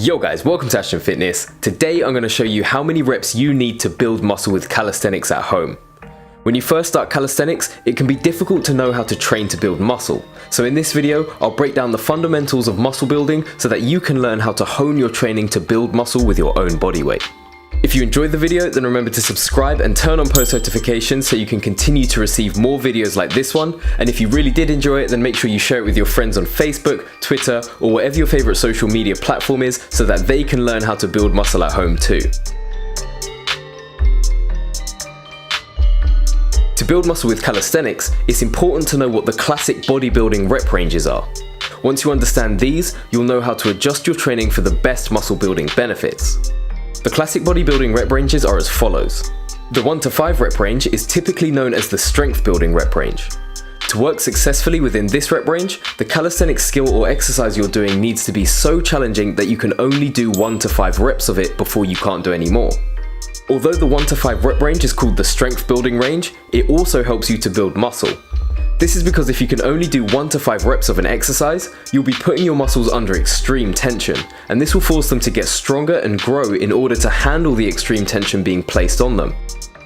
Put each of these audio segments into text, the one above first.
Yo guys, welcome to Ashton Fitness. Today I'm going to show you how many reps you need to build muscle with calisthenics at home. When you first start calisthenics, it can be difficult to know how to train to build muscle. So in this video, I'll break down the fundamentals of muscle building so that you can learn how to hone your training to build muscle with your own body weight. If you enjoyed the video, then remember to subscribe and turn on post notifications so you can continue to receive more videos like this one. And if you really did enjoy it, then make sure you share it with your friends on Facebook, Twitter, or whatever your favorite social media platform is so that they can learn how to build muscle at home too. To build muscle with calisthenics, it's important to know what the classic bodybuilding rep ranges are. Once you understand these, you'll know how to adjust your training for the best muscle building benefits. The classic bodybuilding rep ranges are as follows. The 1 to 5 rep range is typically known as the strength building rep range. To work successfully within this rep range, the calisthenics skill or exercise you're doing needs to be so challenging that you can only do 1 to 5 reps of it before you can't do any more. Although the 1 to 5 rep range is called the strength building range, it also helps you to build muscle. This is because if you can only do 1 to 5 reps of an exercise, you'll be putting your muscles under extreme tension, and this will force them to get stronger and grow in order to handle the extreme tension being placed on them.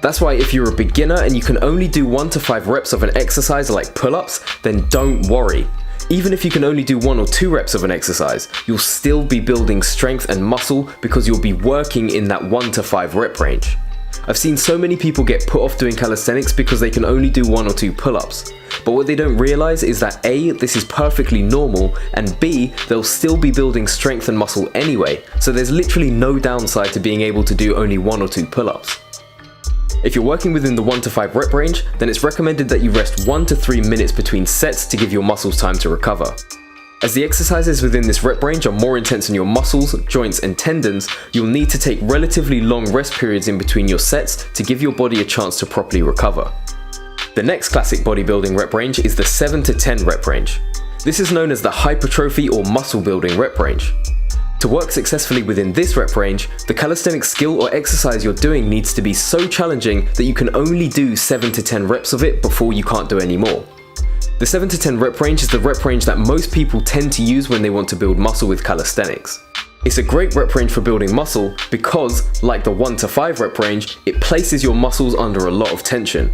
That's why if you're a beginner and you can only do 1 to 5 reps of an exercise like pull-ups, then don't worry. Even if you can only do 1 or 2 reps of an exercise, you'll still be building strength and muscle because you'll be working in that 1 to 5 rep range. I've seen so many people get put off doing calisthenics because they can only do 1 or 2 pull-ups. But what they don't realize is that A, this is perfectly normal, and B, they'll still be building strength and muscle anyway, so there's literally no downside to being able to do only 1 or 2 pull-ups. If you're working within the 1 to 5 rep range, then it's recommended that you rest 1 to 3 minutes between sets to give your muscles time to recover. As the exercises within this rep range are more intense on your muscles, joints and tendons, you'll need to take relatively long rest periods in between your sets to give your body a chance to properly recover. The next classic bodybuilding rep range is the 7 to 10 rep range. This is known as the hypertrophy or muscle building rep range. To work successfully within this rep range, the calisthenics skill or exercise you're doing needs to be so challenging that you can only do 7 to 10 reps of it before you can't do any more. The 7 to 10 rep range is the rep range that most people tend to use when they want to build muscle with calisthenics. It's a great rep range for building muscle because, like the 1 to 5 rep range, it places your muscles under a lot of tension.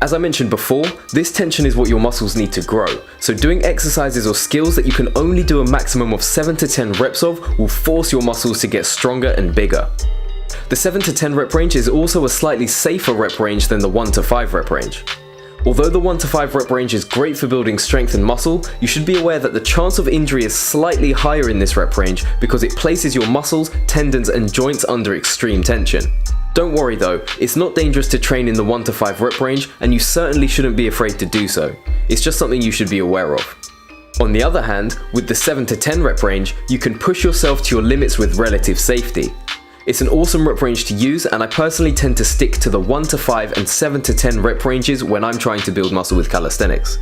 As I mentioned before, this tension is what your muscles need to grow, so doing exercises or skills that you can only do a maximum of 7 to 10 reps of will force your muscles to get stronger and bigger. The 7 to 10 rep range is also a slightly safer rep range than the 1 to 5 rep range. Although the 1 to 5 rep range is great for building strength and muscle, you should be aware that the chance of injury is slightly higher in this rep range because it places your muscles, tendons and joints under extreme tension. Don't worry though, it's not dangerous to train in the 1 to 5 rep range and you certainly shouldn't be afraid to do so. It's just something you should be aware of. On the other hand, with the 7 to 10 rep range, you can push yourself to your limits with relative safety. It's an awesome rep range to use and I personally tend to stick to the 1 to 5 and 7 to 10 rep ranges when I'm trying to build muscle with calisthenics.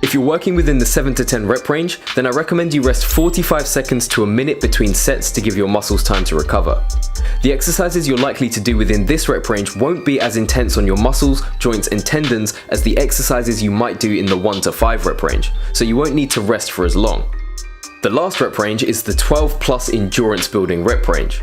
If you're working within the 7 to 10 rep range, then I recommend you rest 45 seconds to a minute between sets to give your muscles time to recover. The exercises you're likely to do within this rep range won't be as intense on your muscles, joints and tendons as the exercises you might do in the 1 to 5 rep range, so you won't need to rest for as long. The last rep range is the 12 plus endurance building rep range.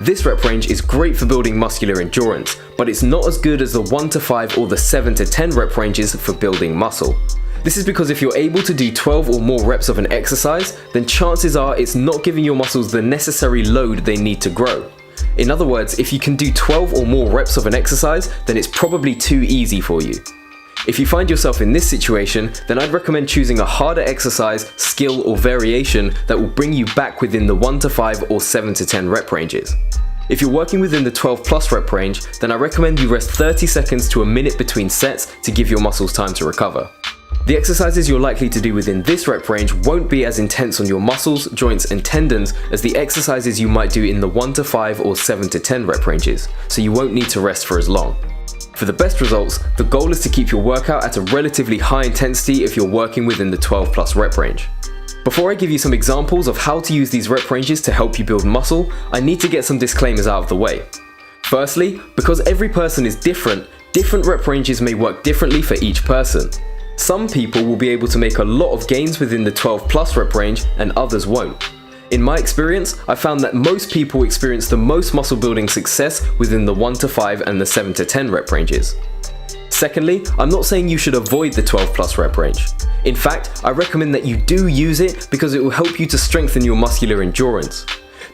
This rep range is great for building muscular endurance, but it's not as good as the 1 to 5 or the 7 to 10 rep ranges for building muscle. This is because if you're able to do 12 or more reps of an exercise, then chances are it's not giving your muscles the necessary load they need to grow. In other words, if you can do 12 or more reps of an exercise, then it's probably too easy for you. If you find yourself in this situation, then I'd recommend choosing a harder exercise, skill or variation that will bring you back within the 1 to 5 or 7 to 10 rep ranges. If you're working within the 12 plus rep range, then I recommend you rest 30 seconds to a minute between sets to give your muscles time to recover. The exercises you're likely to do within this rep range won't be as intense on your muscles, joints and tendons as the exercises you might do in the 1 to 5 or 7 to 10 rep ranges, so you won't need to rest for as long. For the best results, the goal is to keep your workout at a relatively high intensity if you're working within the 12 plus rep range. Before I give you some examples of how to use these rep ranges to help you build muscle, I need to get some disclaimers out of the way. Firstly, because every person is different rep ranges may work differently for each person. Some people will be able to make a lot of gains within the 12 plus rep range and others won't. In my experience, I found that most people experience the most muscle building success within the 1 to 5 and the 7 to 10 rep ranges. Secondly, I'm not saying you should avoid the 12 plus rep range. In fact, I recommend that you do use it because it will help you to strengthen your muscular endurance.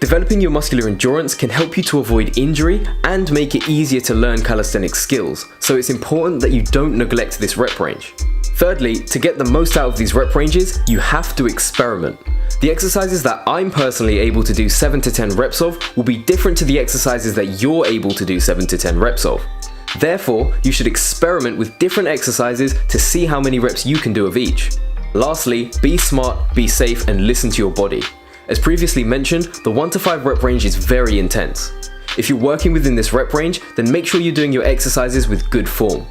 Developing your muscular endurance can help you to avoid injury and make it easier to learn calisthenics skills, so it's important that you don't neglect this rep range. Thirdly, to get the most out of these rep ranges, you have to experiment. The exercises that I'm personally able to do 7 to 10 reps of will be different to the exercises that you're able to do 7 to 10 reps of. Therefore, you should experiment with different exercises to see how many reps you can do of each. Lastly, be smart, be safe, and listen to your body. As previously mentioned, the 1 to 5 rep range is very intense. If you're working within this rep range, then make sure you're doing your exercises with good form.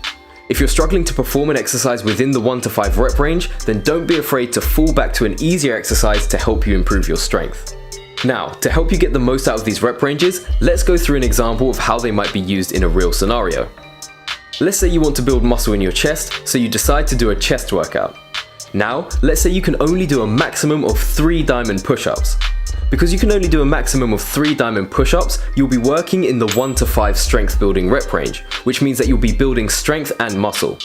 If you're struggling to perform an exercise within the 1 to 5 rep range, then don't be afraid to fall back to an easier exercise to help you improve your strength. Now, to help you get the most out of these rep ranges, let's go through an example of how they might be used in a real scenario. Let's say you want to build muscle in your chest, so you decide to do a chest workout. Now, let's say you can only do a maximum of 3 diamond push-ups. Because you can only do a maximum of 3 diamond push-ups, you'll be working in the 1 to 5 strength building rep range, which means that you'll be building strength and muscle.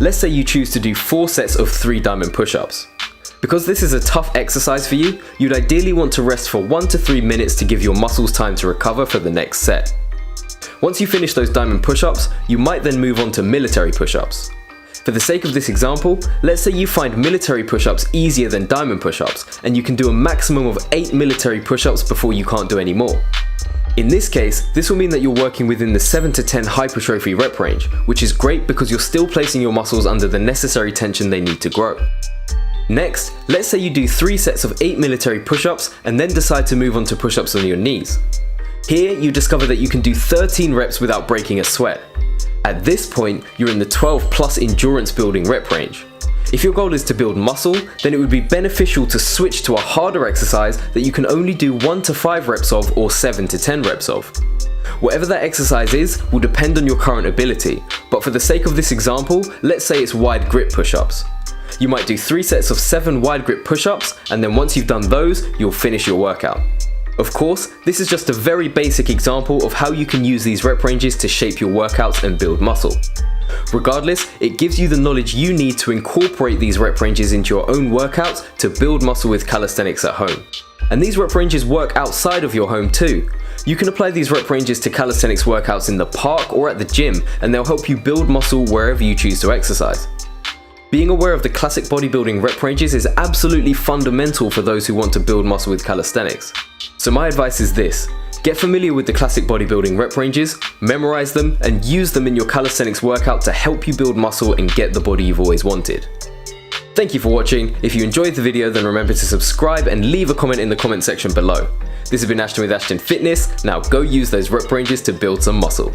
Let's say you choose to do 4 sets of 3 diamond push-ups. Because this is a tough exercise for you, you'd ideally want to rest for 1 to 3 minutes to give your muscles time to recover for the next set. Once you finish those diamond push-ups, you might then move on to military push-ups. For the sake of this example, let's say you find military push-ups easier than diamond push-ups, and you can do a maximum of 8 military push-ups before you can't do any more. In this case, this will mean that you're working within the 7 to 10 hypertrophy rep range, which is great because you're still placing your muscles under the necessary tension they need to grow. Next, let's say you do 3 sets of 8 military push-ups and then decide to move on to push-ups on your knees. Here, you discover that you can do 13 reps without breaking a sweat. At this point, you're in the 12 plus endurance building rep range. If your goal is to build muscle, then it would be beneficial to switch to a harder exercise that you can only do 1 to 5 reps of or 7 to 10 reps of. Whatever that exercise is will depend on your current ability, but for the sake of this example, let's say it's wide grip push-ups. You might do 3 sets of 7 wide grip push-ups, and then once you've done those, you'll finish your workout. Of course, this is just a very basic example of how you can use these rep ranges to shape your workouts and build muscle. Regardless, it gives you the knowledge you need to incorporate these rep ranges into your own workouts to build muscle with calisthenics at home. And these rep ranges work outside of your home too. You can apply these rep ranges to calisthenics workouts in the park or at the gym, and they'll help you build muscle wherever you choose to exercise. Being aware of the classic bodybuilding rep ranges is absolutely fundamental for those who want to build muscle with calisthenics. So my advice is this: get familiar with the classic bodybuilding rep ranges, memorize them, and use them in your calisthenics workout to help you build muscle and get the body you've always wanted. Thank you for watching. If you enjoyed the video, then remember to subscribe and leave a comment in the comment section below. This has been Ashton with Ashton Fitness. Now go use those rep ranges to build some muscle.